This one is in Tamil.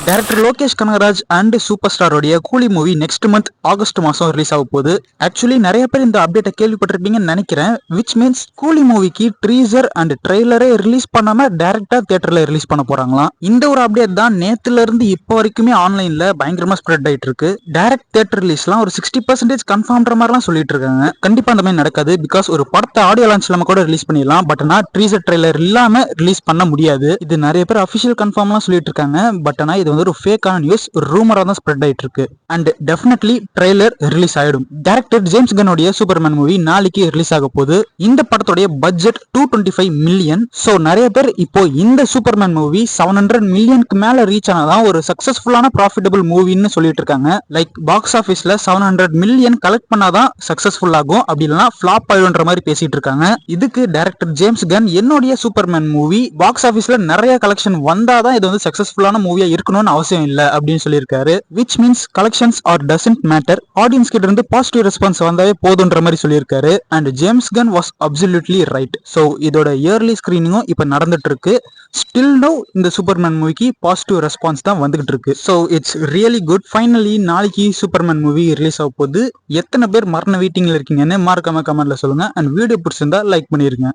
Director Lokesh Kanagaraj and super ஸ்டாரோடைய Coolie movie next month August மாசம் ரிலீஸ் ஆக போகுது. ஆக்சுவலி நிறைய பேர் இந்த அப்டேட்டை கேள்விப்பட்டிருப்பீங்கன்னு நினைக்கிறேன். விச் மீன்ஸ் கூலி மூவிக்கு ட்ரீசர் அண்ட் ட்ரெய்லரே ரிலீஸ் பண்ணாம டைரக்டா தியேட்டர்ல ரிலீஸ் பண்ண போறாங்களாம். இந்த ஒரு அப்டேட் தான் நேத்துல இருந்து இப்போ வரைக்குமே ஆன்லைன்ல பயங்கரமா ஸ்ப்ரெட் ஆயிட்டு இருக்கு. டைரக்ட் தியேட்டர் ரிலீஸ்லாம் ஒரு 60% கன்ஃபார்ம்ன்ற மாதிரிலாம் சொல்லிட்டு இருக்காங்க. கண்டிப்பா அந்த மாதிரி நடக்காது. பிகாஸ் ஒரு படத்தை ஆடியோ லான்ச் இல்லாம கூட ரிலீஸ் பண்ணிடலாம். பட் ஆனா ட்ரீசர் ட்ரெய்லர் இல்லாம ரிலீஸ் பண்ண முடியாது. இது நிறைய பேர் அபிஷியல் கன்ஃபார்ம்லாம் சொல்லிட்டு இருக்காங்க. பட் ஆனா இது ஒரு ஃபேக்கான நியூஸ், ரூமரா தான் ஸ்ப்ரெட் ஆயிட்டு இருக்கு. அண்ட் டெஃபினெட்லி ட்ரெய்லர் ரிலீஸ் ஆயிடும். டைரக்டர் ஜேம்ஸ் கன்னோட சூப்பர்மேன் மூவி நாளைக்கு ரிலீஸ் ஆக போகுது. இந்த படத்தோட பட்ஜெட் 225 மில்லியன். சோ நிறைய பேர் இப்போ இந்த சூப்பர்மேன் மூவி 700 மில்லியனுக்கு மேல ரீச் ஆனாதான் ஒரு சக்சஸ்ஃபுல்லான ப்ராஃபிட்டபிள் மூவின்னு சொல்லிட்டு இருக்காங்க. லைக் பாக்ஸ் ஆபீஸ்ல 700 மில்லியன் கலெக்ட் பண்ணாதான் சக்சஸ்ஃபுல் ஆகும், அப்படி இல்லைன்னா ஃபிளாப் ஆயிடும்ன்ற மாதிரி பேசிட்டு இருக்காங்க. இதுக்கு டைரக்டர் ஜேம்ஸ் கன் என்னுடைய சூப்பர்மேன் மூவி பாக்ஸ் ஆபீஸ்ல நிறைய கலெக்ஷன் வந்தாதான் இது சக்சஸ்ஃபுல்லான மூவியா இருக்கணும்னு அவசியம் இல்ல அப்படின்னு சொல்லியிருக்காரு. which means collections or doesn't matter, audience கிட்ட இருந்து பாசிட்டிவ் ரெஸ்பான்ஸ் வந்தாவே போதுன்ற மாதிரி சொல்லியிருக்காரு. And James gun was absolutely right. So இதோட இயர்லி ஸ்கிரீனிங்கும் இப்ப நடந்துட்டு இருக்கு. ஸ்டில் நோ இந்த சூப்பர்மேன் மூவிக்கு பாசிட்டிவ் ரெஸ்பான்ஸ் தான் வந்துகிட்டு இருக்கு. So it's really good. Finally நாளைக்கு சூப்பர்மேன் மூவி ரிலீஸ் ஆக போகுது. எத்தனை பேர் மரண வெயிட்டிங்ல இருக்கீங்கன்னு மறக்காம கமெண்ட்ல சொல்லுங்க. அண்ட் வீடியோ பிடிச்சிருந்தா லைக் பண்ணிருங்க.